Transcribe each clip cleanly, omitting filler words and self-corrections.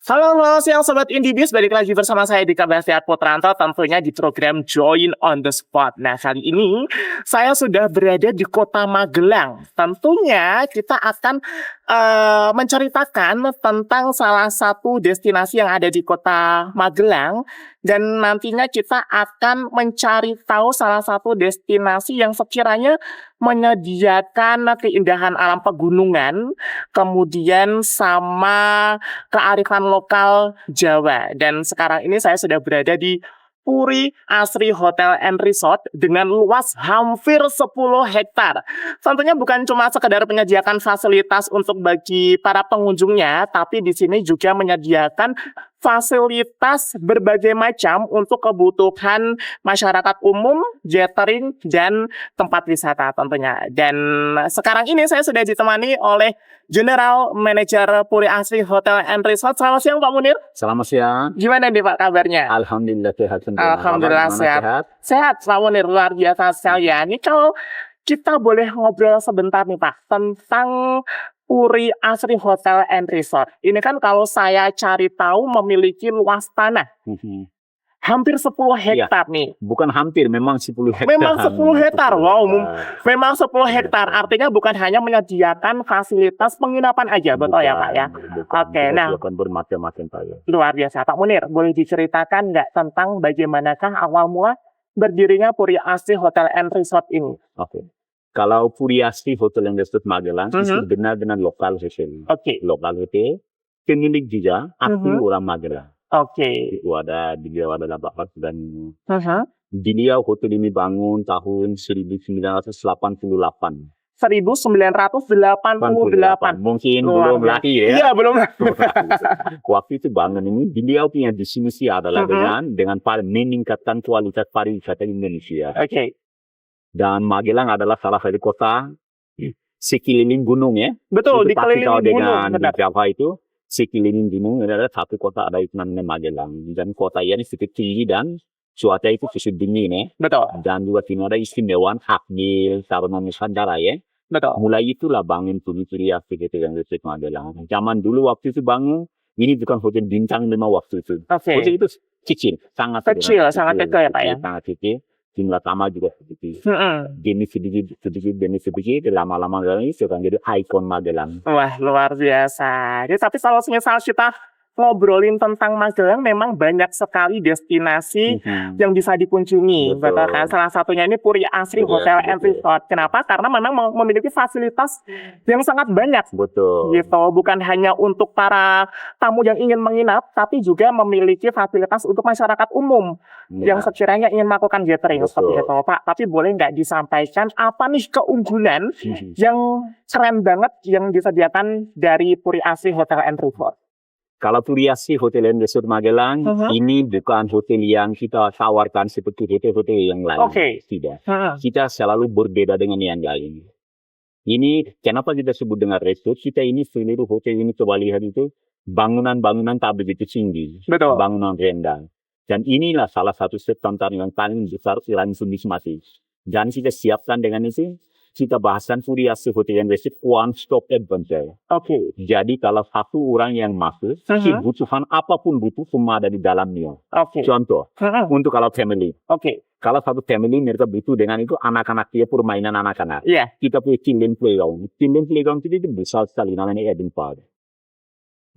Halo, siang Sobat Indibis, balik lagi bersama saya Dika Bastiat Putranto tentunya di program Join on the Spot. Nah, kali ini saya sudah berada di kota Magelang. Tentunya kita akan menceritakan tentang salah satu destinasi yang ada di kota Magelang. Dan nantinya kita akan mencari tahu salah satu destinasi yang sekiranya menyediakan keindahan alam pegunungan, kemudian sama kearifan lokal Jawa. Dan sekarang ini saya sudah berada di Puri Asri Hotel and Resort dengan luas hampir 10 hektar. Tentunya bukan cuma sekedar menyediakan fasilitas untuk bagi para pengunjungnya, tapi di sini juga menyediakan fasilitas berbagai macam untuk kebutuhan masyarakat umum, catering, dan tempat wisata tentunya. Dan sekarang ini saya sudah ditemani oleh General Manager Puri Asri Hotel and Resort. Selamat siang Pak Munir. Selamat siang. Gimana nih Pak kabarnya? Alhamdulillah sehat. Alhamdulillah sehat. Sehat Pak Munir, luar biasa sekali ya. Ini kalau kita boleh ngobrol sebentar nih Pak tentang Puri Asri Hotel and Resort. Ini kan kalau saya cari tahu memiliki luas tanah hampir 10 hektar nih. Bukan hampir, memang 10 hektar. Memang 10 hektar. Wow, memang 10 hektar. Artinya bukan hanya menyediakan fasilitas penginapan aja, betul ya Pak ya? Oke, nah. Bukan bermacam-macam Pak ya. Luar biasa. Pak Munir, boleh diceritakan nggak tentang bagaimanakah awal mula berdirinya Puri Asri Hotel and Resort ini? Oke. Kalau Puri Asri Hotel and Resort Magelang itu benar-benar lokal hotel. Lokal hotel, pemilik juga asli orang Magelang. Itu ada beliau adalah Bapak dan beliau hotel ini bangun tahun 1988. 1988. Mungkin belum lahir ya. Iya, belum lahir. Waktu itu bangun ini, beliau punya definisi adalah dengan meningkatkan kualitas pariwisata Indonesia. Dan Magelang adalah salah satu kota sekeliling gunung ya. Betul, dikelilingi gunung. Dengan Jawa itu, sekeliling gunung adalah satu kota ada itu namanya Magelang. Dan kota ini sedikit tinggi dan cuaca itu cukup dingin ya. Betul. Dan juga sini ada istimewaan Hakmil, Sarana Nusantara ya. Betul. Mulai itulah bangun Puri Asri Hotel and Resort Magelang. Zaman dulu waktu itu bangun, ini bukan hotel bintang 5 waktu itu. Hotel itu kecil, sangat kecil ya Pak ya. Sangat kecil. Jumlah tamu juga sedikit. Jenis sedikit, lama-lama ini sekarang jadi ikon Magelang. Wah, luar biasa. Jadi, tapi kalau misal kita ngobrolin tentang Magelang, memang banyak sekali destinasi yang bisa dikunjungi. Betul kan? Salah satunya ini Puri Asri Hotel and Resort. Kenapa? Karena memang memiliki fasilitas yang sangat banyak. Betul. Gitu. Bukan hanya untuk para tamu yang ingin menginap, tapi juga memiliki fasilitas untuk masyarakat umum yang sekiranya ingin melakukan gathering seperti itu, Pak. Tapi boleh nggak disampaikan apa nih keunggulan yang keren banget yang disediakan dari Puri Asri Hotel and Resort? Kalau Puri Asri Hotel and Resort Magelang, ini bukan hotel yang kita tawarkan seperti hotel-hotel yang lain. Tidak. Kita selalu berbeda dengan yang lain. Ini kenapa kita sebut dengan resort? Kita ini seluruh hotel ini coba lihat itu bangunan-bangunan tak begitu tinggi. Betul. Bangunan rendah. Dan inilah salah satu tantangan yang paling besar selain masing. Dan kita siapkan dengan itu. Kita bahasan Puri Asri Hotel and Resort one stop adventure. Jadi kalau satu orang yang masuk, kebutuhan apapun semua ada di dalamnya. Contoh, untuk kalau family. Kalau satu family mereka butuh dengan itu anak-anak dia permainan anak-anak. Kita punya children playground. Children playground itu besar sekali namanya Eden Park.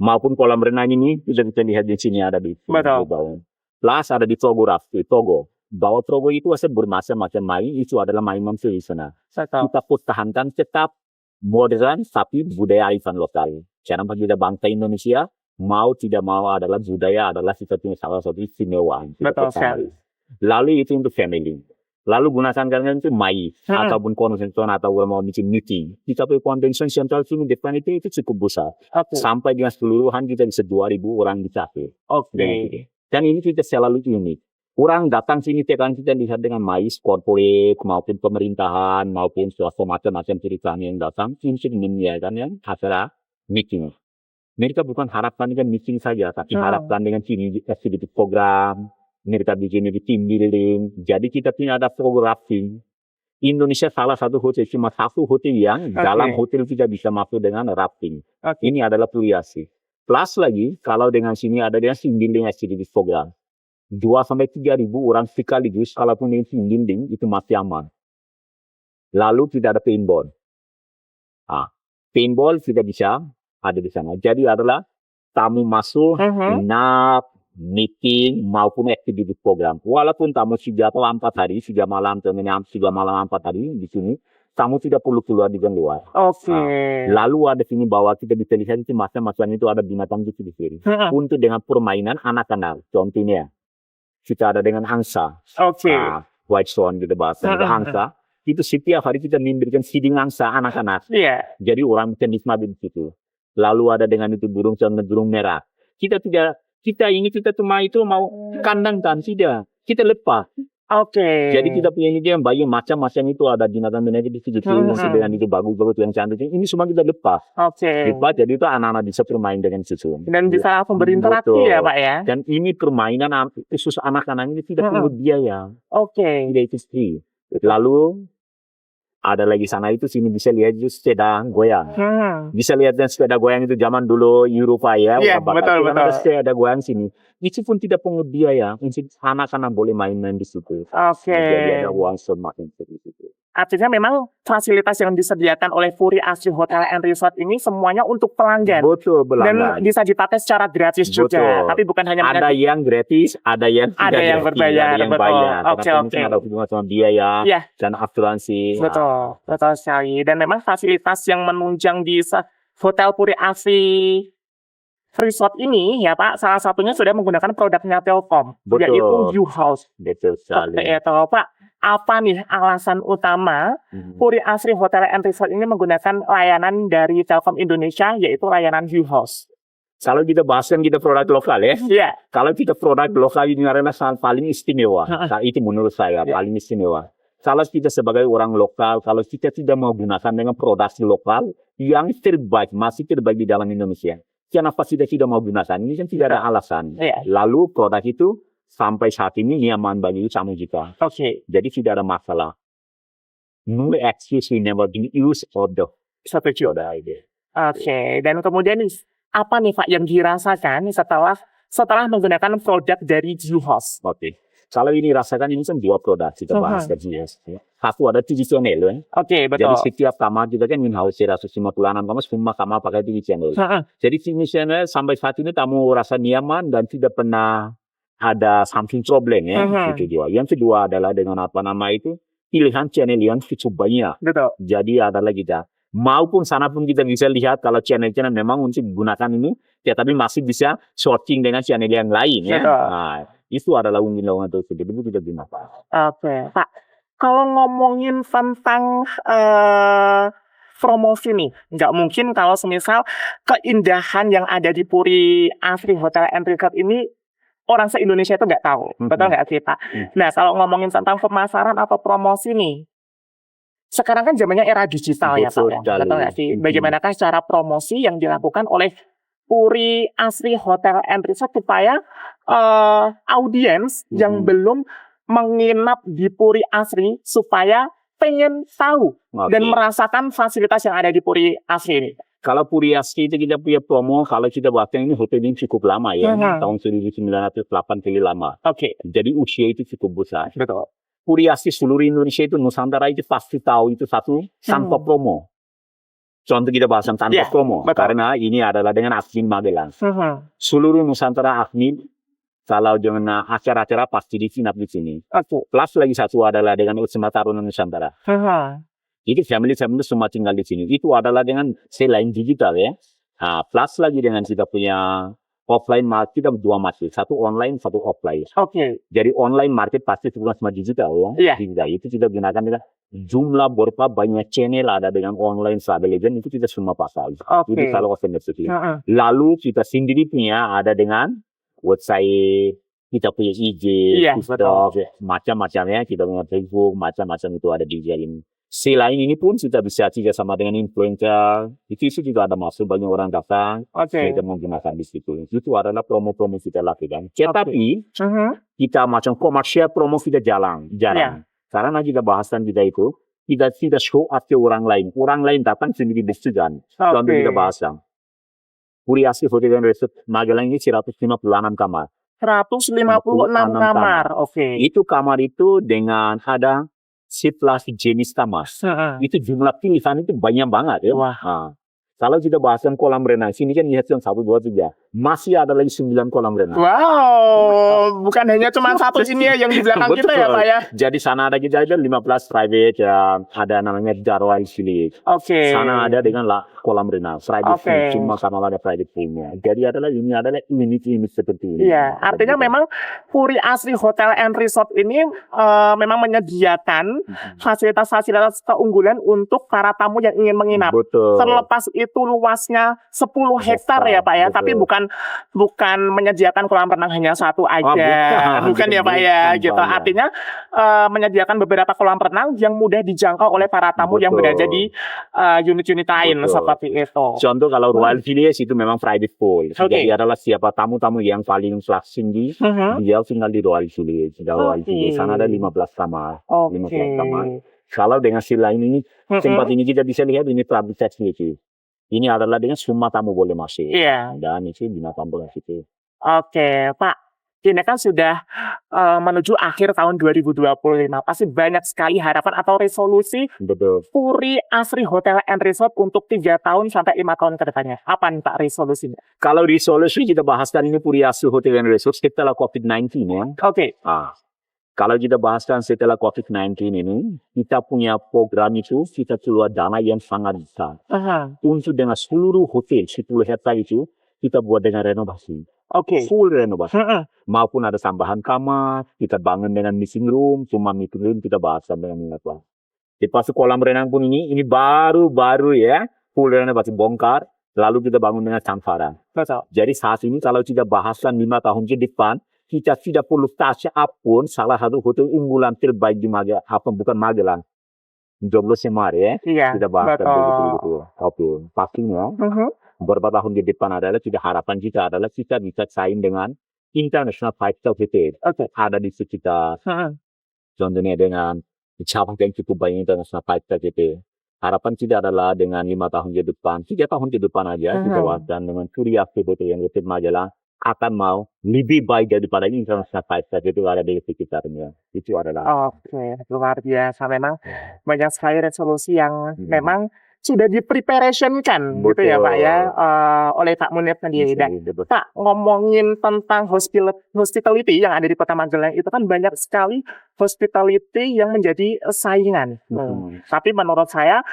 Maupun kolam renang ini bisa lihat di sini ada di bawah. Plus ada di Togo. Bahwa Togo itu asal bermacam-macam main, itu adalah mainan tradisional. Kita pertahankan tetap modern, tapi budaya arifan lokal. Karena kita bangsa Indonesia, mau tidak mau adalah budaya adalah salah satu istimewa. Betul sekali. Lalu itu untuk family. Lalu gunakan kalian itu mais, ataupun konvensi atau mau bikin meeting. Kita punya convention central sini depan itu cukup besar. Sampai dengan seluruhan kita bisa 2.000 orang dicapai. Dan ini kita selalu unik. Orang datang sini tekan kita lihat dengan mais korporat maupun pemerintahan maupun suatu macam-macam ceritanya yang datang ini kan yang acara meeting. Mereka bukan harapkan dengan meeting saja, tapi harapkan dengan sini sedikit program. Mereka bikin team building. Jadi kita punya ada program rafting. Indonesia salah satu hotel cuma satu hotel yang dalam hotel kita bisa masuk dengan rafting. Ini adalah Puri Asri. Plus lagi, kalau dengan sini ada dengan team building activity program. 2 sampai 3 ribu orang sekaligus, kalaupun ini team building, itu masih aman. Lalu tidak ada paintball. Paintball tidak bisa ada di sana. Jadi adalah tamu masuk, nap, meeting, maupun activity program. Walaupun tamu sudah 4 hari, sudah malam, 4 hari di sini, tamu tidak perlu keluar di luar. Lalu ada sini bahwa kita bisa lihat itu masa-masa itu ada binatang di sini. Untuk dengan permainan anak-anak, contohnya kita ada dengan angsa, white swan gitu bahasa angsa. Itu setiap hari kita memberikan feeding angsa anak-anak. Jadi orang bisa nikmati di situ. Lalu ada dengan itu burung merah. Kita cuma itu mau kandang kan, tidak. Kita lepas. Jadi kita punya ini yang bayi macam-macam itu ada binatang-binatang di situ. Masih dengan itu bagus-bagus yang cantik. Ini semua kita lepas. Lepas, jadi itu anak-anak bisa bermain dengan susu. Dan bisa langsung berinteraksi ya Pak ya. Dan ini permainan khusus anak-anak ini tidak perlu biaya. Tidak itu free. Lalu ada lagi sana itu sini bisa lihat itu sepeda goyang. Bisa lihat dan sepeda goyang itu zaman dulu Eropa ya. Betul. Ada sepeda goyang sini. Itu pun tidak pungut biaya. Anak-anak boleh main-main di situ. Jadi ada uang semakin di situ. Artinya memang fasilitas yang disediakan oleh Puri Asri Hotel and Resort ini semuanya untuk pelanggan. Betul, pelanggan. Dan bisa dipakai secara gratis juga. Tapi bukan hanya ada yang gratis, ada yang berbayar. Ada yang bayar. Ada hubungan sama biaya dan asuransi. Betul sekali. Dan memang fasilitas yang menunjang di Hotel Puri Asri Resort ini ya Pak, salah satunya sudah menggunakan produknya Telkom, yaitu U-House. Betul sekali. Pak, apa nih alasan utama Puri Asri Hotel and Resort ini menggunakan layanan dari Telkom Indonesia, yaitu layanan U-House? Kalau kita bahaskan kita produk lokal ya. Kalau kita produk lokal ini adalah paling istimewa. Itu menurut saya paling istimewa. Kalau kita sebagai orang lokal, kalau kita tidak mau gunakan dengan produksi lokal yang terbaik, masih terbaik di dalam Indonesia, kenapa tidak mau gunakan? Ini kan tidak ada alasan. Lalu produk itu sampai saat ini nyaman bagi sama juga. Jadi tidak ada masalah. No excuse, we never been used or the idea. Dan kemudian apa nih Pak yang dirasakan setelah menggunakan produk dari U-House? Kalau ini rasakan ini kan 2 produk kita bahas kan satu ada TV channel betul. Jadi setiap kamar juga kan in-house 156 kamar semua kamar pakai TV channel. Jadi TV channel sampai saat ini tamu rasa nyaman dan tidak pernah ada something problem ya. Yang kedua adalah dengan pilihan channel yang cukup banyak. Jadi adalah kita maupun sana pun kita bisa lihat kalau channel-channel memang untuk gunakan ini, tapi masih bisa searching dengan channel yang lain ya. Itu adalah unggulan tersebut, itu tidak gunakan. Pak, kalau ngomongin tentang promosi nih, nggak mungkin kalau semisal keindahan yang ada di Puri Asri Hotel and Resort ini orang se-Indonesia itu nggak tahu, betul nggak sih Pak? Nah, kalau ngomongin tentang pemasaran atau promosi nih, sekarang kan zamannya era digital ya Pak, betul nggak sih? Bagaimanakah cara promosi yang dilakukan oleh Puri Asri Hotel and Resort supaya audiens yang belum menginap di Puri Asri supaya pengen tahu dan merasakan fasilitas yang ada di Puri Asri ini? Kalau Puri Asri itu kita punya promo, kalau kita bahkan ini hotel ini cukup lama ya, tahun 1908 lama. Jadi usia itu cukup besar. Puri Asri seluruh Indonesia itu Nusantara itu pasti tahu itu satu tanpa promo. Contoh kita bahasan tanpa promo, karena ini adalah dengan admin Magelang. Seluruh Nusantara admin, kalau dengan acara-acara pasti disinap di sini. Plus lagi satu adalah dengan Utsma Taruna Nusantara. Itu family semua tinggal di sini. Itu adalah dengan selain digital ya. Plus lagi dengan kita punya offline market, kita 2 market, satu online, satu offline. Jadi online market pasti semua digital ya. Digital itu kita gunakan dengan jumlah berapa banyak channel ada dengan online travel agent itu kita semua pasal. Itu kalau lalu kita sendiri punya ada dengan website, kita punya IG, TikTok, macam-macamnya, kita punya Facebook, macam-macam itu ada di ini. Selain ini pun kita bisa sama dengan influencer, itu juga ada masuk banyak orang datang, kita menggunakan di situ. Itu adalah promo-promo kita lakukan. Tetapi kita macam komersial promo kita jarang. Karena kita bahasan kita itu, kita tidak show up ke orang lain. Orang lain datang sendiri bersegan. Contoh kita bahasan. Puri Asri Hotel and Resort Magelang ini 156 kamar. 156 kamar. Oke. Itu kamar itu dengan ada 11 jenis kamar. Itu jumlah pilihan itu banyak banget ya. Wah. Nah, kalau kita bahaskan kolam renang, sini kan lihat yang 1, 2, 3. Masih ada lagi 9 kolam renang. Wow, bukan hanya cuma satu ini ya yang di belakang kita ya Pak ya. Jadi sana ada kita ada 15 private ya, ada namanya Darwin Village. Oke. Sana ada dengan kolam renang, private pool, cuma karena ada private poolnya. Jadi ini adalah unit seperti ini. Iya, artinya memang Puri Asri Hotel and Resort ini memang menyediakan fasilitas-fasilitas keunggulan untuk para tamu yang ingin menginap. Betul. Terlepas itu luasnya 10 hektar ya Pak ya, tapi bukan menyediakan kolam renang hanya satu aja. Bukan ya Pak ya, gitu. Artinya menyediakan beberapa kolam renang yang mudah dijangkau oleh para tamu yang berada di unit-unit lain seperti itu. Contoh kalau Royal Village itu memang private pool. Jadi adalah siapa tamu-tamu yang paling kelas tinggi, dia tinggal di Royal Village. Di sana ada 15 kamar. 15 kamar. Kalau dengan sila ini, tempat ini kita bisa lihat ini public facility. Ini adalah dengan semua tamu boleh masuk. Iya. Dan itu binatang boleh situ. Oke, Pak. Ini kan sudah menuju akhir tahun 2025. Pasti banyak sekali harapan atau resolusi Puri Asri Hotel and Resort untuk 3 tahun sampai 5 tahun ke depannya. Apa nih Pak resolusinya? Kalau resolusi kita bahaskan ini Puri Asri Hotel and Resort setelah COVID-19 ya. Oke. Kalau kita bahaskan setelah COVID-19 ini, kita punya program itu, kita keluar dana yang sangat besar. Untuk dengan seluruh hotel 10 hektar itu, kita buat dengan renovasi. Full renovasi. Maupun ada tambahan kamar, kita bangun dengan meeting room, cuma meeting room kita bahaskan dengan apa. Lepas kolam renang pun ini baru ya, full renovasi bongkar, lalu kita bangun dengan canvaran. Jadi saat ini kalau kita bahaskan 5 tahun ke depan, kita tidak perlu touch up pun salah satu hotel unggulan terbaik di Magelang, bukan Magelang, Jomblo Semar ya. Iya, kita bahas begitu. Oke, pastinya beberapa tahun ke depan adalah tidak harapan kita adalah kita bisa saing dengan international 5-star hotel. Ada di sekitar. Contohnya dengan cabang yang cukup banyak international 5-star hotel. Harapan kita adalah dengan 5 tahun ke depan, 3 tahun ke depan aja kita bahaskan dengan Puri Asri Hotel yang hotel Magelang akan mau lebih baik daripada international 5-star itu ada di sekitarnya. Itu adalah. Oke, luar biasa. Memang banyak sekali resolusi yang memang sudah di-preparationkan gitu ya Pak ya, oleh Pak Munir sendiri. Dan Pak, ngomongin tentang hospitality yang ada di Kota Magelang itu kan banyak sekali hospitality yang menjadi saingan. Tapi menurut saya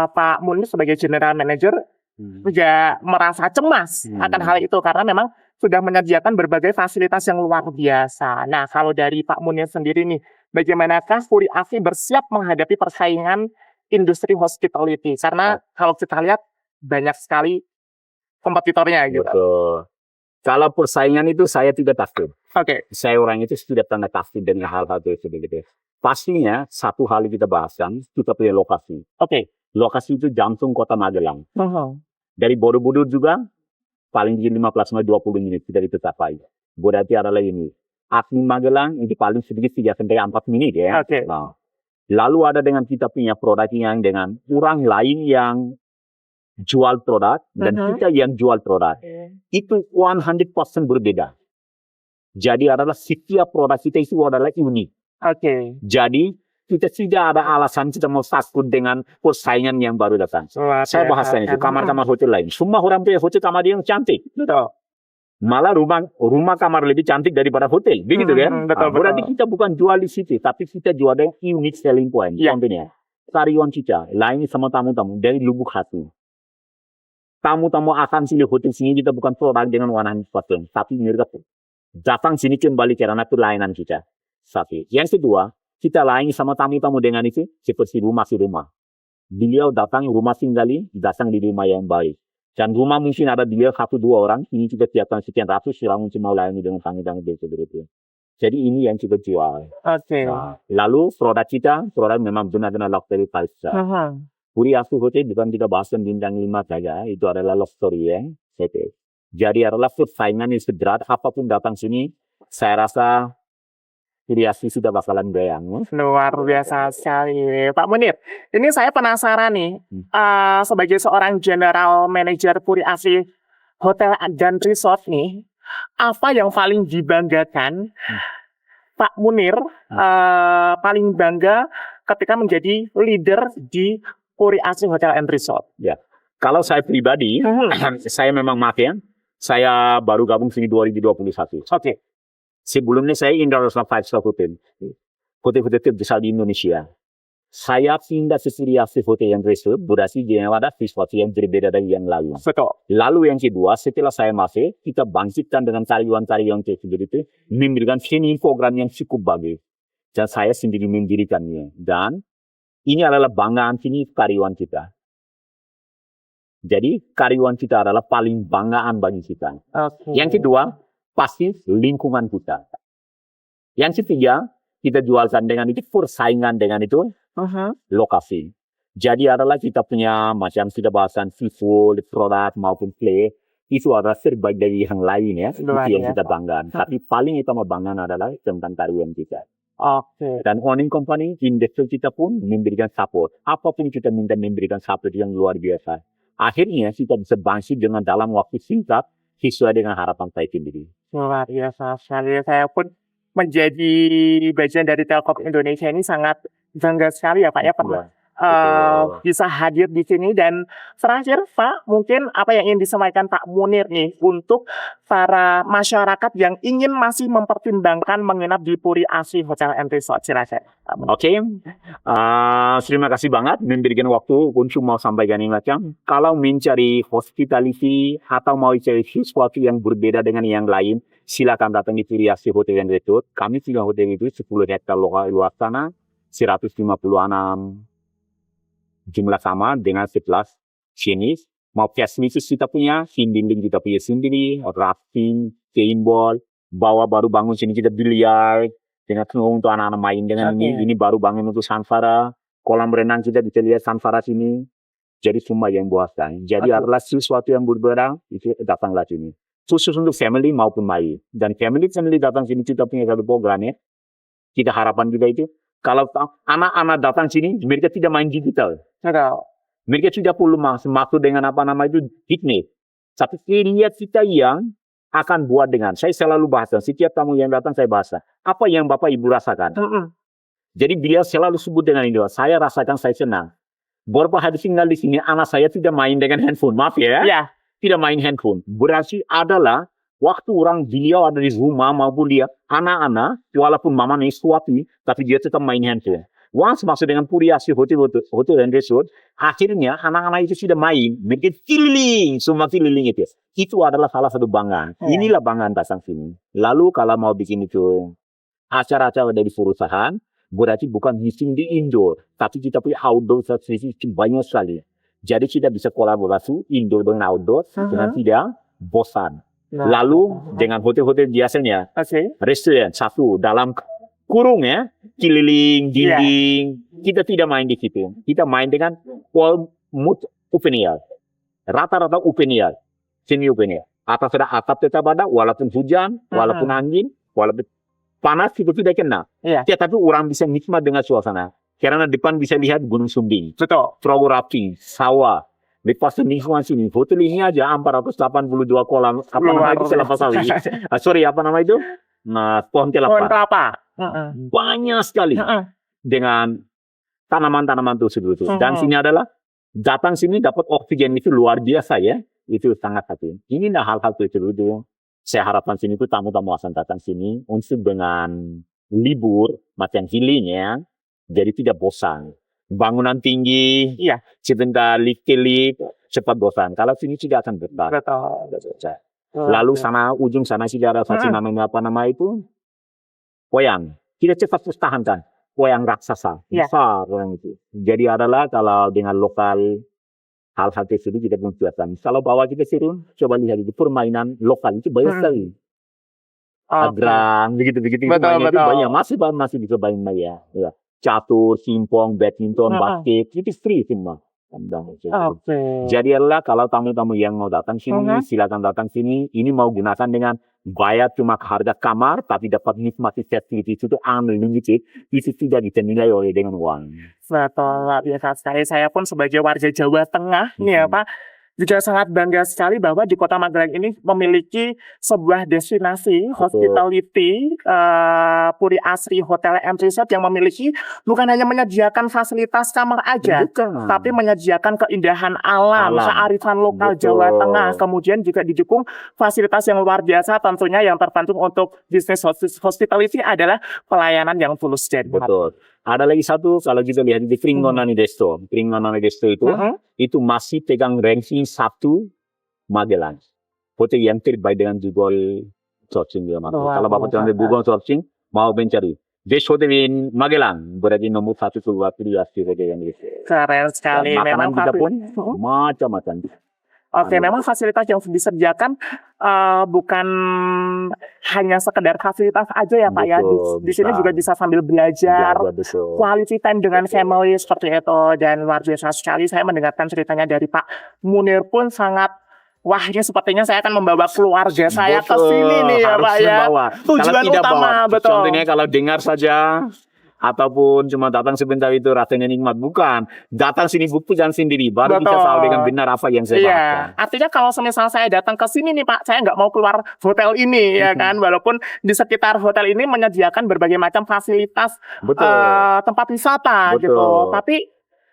Pak Munir sebagai General Manager juga merasa cemas akan hal itu karena memang sudah menyediakan berbagai fasilitas yang luar biasa. Nah, kalau dari Pak Munir sendiri nih, bagaimanakah Puri Asri bersiap menghadapi persaingan industri hospitality? Karena kalau kita lihat banyak sekali kompetitornya gitu. Betul. Kalau persaingan itu saya tidak takut. Saya orang itu tidak tanda takut dengan hal-hal itu gitu. Pastinya satu hal kita bahaskan, kita punya lokasi. Lokasi itu jantung Kota Magelang. Dari Borobudur juga paling tinggi 15-20 menit tidak tercapai. Berarti adalah ini. Asli Magelang itu paling sedikit 3-4 menit ya. Nah, lalu ada dengan kita punya produk yang dengan orang lain yang jual produk dan kita yang jual produk. Itu 100% berbeda. Jadi adalah setiap produk kita itu adalah unik. Jadi kita tidak ada alasan kita mau takut dengan persaingan yang baru datang. Saya bahaskan itu kamar-kamar hotel lain. Semua orang punya hotel kamar yang cantik. Malah rumah kamar lebih cantik daripada hotel. Begitu kan? Berarti kita bukan jual di situ, tapi kita jual dengan unique selling point. Contohnya, karyawan kita lain sama tamu-tamu dari lubuk hati. Tamu-tamu akan sini hotel sini kita bukan produk dengan 100%, tapi mereka datang sini kembali karena pelayanan kita. Satu. Yang kedua, kita lain sama tamu-tamu dengan itu seperti rumah. Beliau datang rumah tinggali, datang di rumah yang baik. Dan rumah mungkin ada dia 1-2 orang, ini kita siapkan sekian ratus, orang mungkin mau layani dengan tamu-tamu begitu. Jadi ini yang kita jual. Nah, lalu produk memang benar-benar luxury 5-star. Puri Asri Hotel bukan kita bahaskan bintang 5 saja, itu adalah luxury ya. Jadi adalah persaingan yang sederhana, apapun datang sini, saya rasa Puri Asri sudah bakalan goyang. Luar biasa sekali. Pak Munir, ini saya penasaran nih, sebagai seorang General Manager Puri Asri hotel dan resort nih, apa yang paling dibanggakan Pak Munir paling bangga ketika menjadi leader di Puri Asih Hotel and Resort? Kalau saya pribadi, saya memang maaf ya, saya baru gabung sini 2021. Oke. Sebelumnya saya International 5-star Hotel. Hotel-hotel terbesar di Indonesia. Saya pindah ke Puri Asih Hotel and Resort berarti dia ada sesuatu yang berbeda dari yang lalu. Betul. Lalu yang kedua, setelah saya masuk, kita bangkitkan dengan karyawan-karyawan tersebut itu, memberikan training program yang cukup bagus. Dan saya sendiri mendirikannya. Dan ini adalah banggaan sini karyawan kita. Jadi karyawan kita adalah paling banggaan bagi kita. Okay. Yang kedua, pasti lingkungan kita. Yang ketiga, kita jualkan dengan itu persaingan dengan itu lokasi. Jadi adalah kita punya macam kita bahasan seafood, produk maupun play. Itu adalah terbaik dari yang lain ya. Itu yang kita banggakan. Tapi paling utama banggaan adalah tentang karyawan kita. Oke. Dan owning company, investor kita pun memberikan support. Apapun kita minta memberikan support yang luar biasa. Akhirnya kita bisa bangkit dengan dalam waktu singkat sesuai dengan harapan saya sendiri. Luar biasa sekali. Saya pun menjadi bagian dari Telkom Indonesia ini sangat bangga sekali ya Pak ya pernah bisa hadir di sini. Dan terakhir Pak, mungkin apa yang ingin disampaikan Pak Munir nih untuk para masyarakat yang ingin masih mempertimbangkan menginap di Puri Asih Hotel and Resort. Silakan. Oke. Terima kasih banget memberikan waktu untuk mau sampaikan ini macam. Kalau mencari hospitality atau mau cari sesuatu yang berbeda dengan yang lain, silakan datang di Puri Asih Hotel and Resort. Kami punya hotel itu 10 hektar lokal luas tanah, 156 jumlah sama dengan 11 jenis. Mau facilities kita punya, sinding kita punya sendiri, rafting, paintball, bawa baru bangun sini kita biliar, dengan untuk anak-anak main dengan ini baru bangun untuk sanfara, kolam renang kita bisa lihat sanfara sini. Jadi semua yang buatkan. Jadi adalah sesuatu yang berbeda, itu datanglah sini. Khusus untuk family maupun main. Dan family datang sini kita punya satu program ya. Kita harapan juga itu, kalau anak-anak datang sini, mereka tidak main digital. Mereka sudah perlu masuk dengan apa nama itu piknik. Tapi lihat kita yang akan buat dengan. Saya selalu bahas. Setiap tamu yang datang saya bahas. Apa yang Bapak Ibu rasakan? Jadi beliau selalu sebut dengan itu. Saya rasakan saya senang. Beberapa hari tinggal di sini, anak saya tidak main dengan handphone. Maaf ya. Tidak main handphone. Berarti adalah waktu orang beliau ada di rumah maupun dia anak-anak, walaupun mama nih suapi, tapi dia tetap main handphone. Once masuk dengan Puri Asih Hotel and Resort, akhirnya anak-anak itu sudah main, mereka keliling, semua keliling itu. Itu adalah salah satu banggaan. Inilah banggaan datang sini. Lalu kalau mau bikin itu acara-acara dari perusahaan, berarti bukan meeting di indoor, tapi kita punya outdoor sesi banyak sekali. Jadi kita bisa kolaborasi indoor dengan outdoor, dengan tidak bosan. Lalu dengan hotel-hotel biasanya, restoran satu dalam kurung ya, keliling, dinding. Kita tidak main di situ. Kita main dengan mood open air. Rata-rata open air. Semi open air. Atas ada atap tetap ada, walaupun hujan, walaupun angin, walaupun panas itu tidak kena. Tetapi orang bisa nikmat dengan suasana. Karena depan bisa lihat Gunung Sumbing. Betul. Perahu rafting, sawah. Lepas lingkungan sini, hotel ini aja 482 kolam. Apa nama itu? Kelapa sawit. Sorry, apa nama itu? Pohon kelapa. Banyak sekali dengan tanaman-tanaman tersebut. Dan sini adalah datang sini dapat oksigen itu luar biasa ya. Itu sangat hati. Ini hal-hal tersebut. Saya harapkan sini itu tamu-tamu asal datang sini untuk dengan libur macam healing ya. Jadi tidak bosan. Bangunan tinggi, sebentar lift-lift, cepat bosan. Kalau sini tidak akan betah. Lalu sana ujung sana sudah ada namanya apa nama itu? Wayang. Kita cepat pertahankan. Wayang raksasa. Besar orang itu. Jadi adalah kalau dengan lokal hal-hal tersebut kita menguatkan. Kalau bawa kita sini, coba lihat itu permainan lokal itu banyak sekali. Agrang, begitu-begitu banyak. Masih bisa main ya. Catur, simpong, badminton, basket, itu free semua. Jadi adalah kalau tamu-tamu yang mau datang sini, silakan datang sini. Ini mau gunakan dengan bayar cuma harga kamar, tapi dapat nikmati facility itu unlimited. Itu tidak dinilai oleh dengan uang. Betul, biasa sekali. Saya pun sebagai warga Jawa Tengah nih ya Pak. juga sangat bangga sekali bahwa di Kota Magelang ini memiliki sebuah destinasi hospitality, Puri Asri Hotel and Resort yang memiliki bukan hanya menyediakan fasilitas kamar aja, Bukan. tapi menyediakan keindahan alam, Alam. kearifan lokal Betul. Jawa Tengah, kemudian juga didukung fasilitas yang luar biasa. Tentunya yang terpenting untuk bisnis hospitality adalah pelayanan yang tulus dan Betul. Ada lagi satu, kalau kita lihat di Pringonani Desto. Pringonani Desto itu masih pegang ranking 1 Magelang. Hotel yang terbaik dengan Google searching dia. Kalau Bapak cari Google searching, mau mencari best hotel in Magelang, berarti nomor 1 keluar Puri Asri Hotel yang itu. keren sekali. Dan makanan kita pun Mhm. macam-macam. Oke, memang fasilitas yang disediakan bukan hanya sekedar fasilitas aja ya Pak ya. Betul, Di sini bisa. juga bisa sambil belajar, Betul. quality time dengan Betul. family seperti itu. Dan luar biasa sekali saya mendengarkan ceritanya dari Pak Munir pun sangat, wah ini sepertinya saya akan membawa keluarga saya ke sini nih ya harus Pak ya. membawa. Tujuan Kalau tidak utama, bawa, betul. contohnya kalau dengar saja ataupun cuma datang sebentar itu rasanya nikmat, bukan. Datang sini buktikan sendiri, baru bisa Betul. tahu dengan benar apa yang saya Iya, bahas. artinya kalau semisal saya datang ke sini nih Pak, saya nggak mau keluar hotel ini ya kan, walaupun di sekitar hotel ini menyediakan berbagai macam fasilitas Betul. tempat wisata Betul. gitu, tapi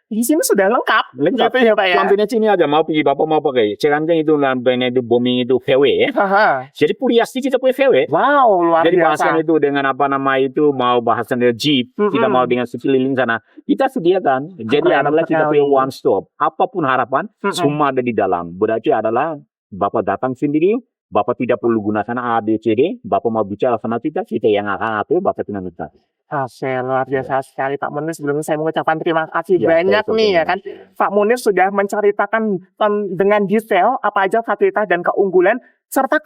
di sini sudah lengkap, Lengkap. gitu ya Pak ya. Contohnya sini aja, mau pergi Bapak mau pakai. Sekarang itu lampainya itu booming itu VW. Haha. Jadi Puri Asri kita punya VW. Wow, luar Jadi biasa. bahasan itu dengan apa nama itu, mau bahasan dari Jeep, kita mau dengan sekeliling sana, kita sediakan. Jadi Keren adalah kita sekali. punya one stop. Apapun harapan, semua ada di dalam. Berarti adalah Bapak datang sendiri, Bapak tidak perlu gunakan A, B, C, D. Bapak mau bicara sama kita yang akan atur, Bapak tinggal minta. Oke, luar biasa sekali Pak Munir. Sebelumnya saya mengucapkan terima kasih Ya, banyak saya nih ya juga. kan. Pak Munir sudah menceritakan dengan detail apa aja fasilitas dan keunggulan serta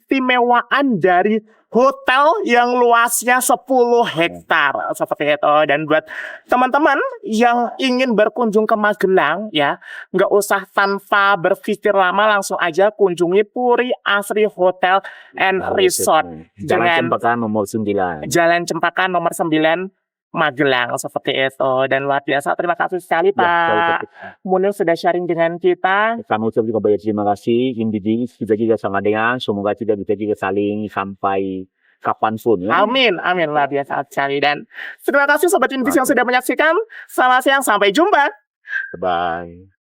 keistimewaan dari hotel yang luasnya 10 hektar seperti itu. Dan buat teman-teman yang ingin berkunjung ke Magelang ya, nggak usah tanpa berpikir lama, langsung aja kunjungi Puri Asri Hotel and Resort Jalan dengan Cempaka nomor 9. Jalan Cempaka nomor 9 Magelang seperti itu. Dan luar biasa, terima kasih sekali Ya, Pak Munir sudah sharing dengan kita. kami ucap juga banyak terima kasih. Indeed, kita juga sangat dengan. Semoga kita bisa juga saling sampai kapanpun. Ya. Amin, amin, luar biasa sekali. Dan terima kasih Sobat Invis yang sudah menyaksikan. Selamat siang, sampai jumpa. Bye.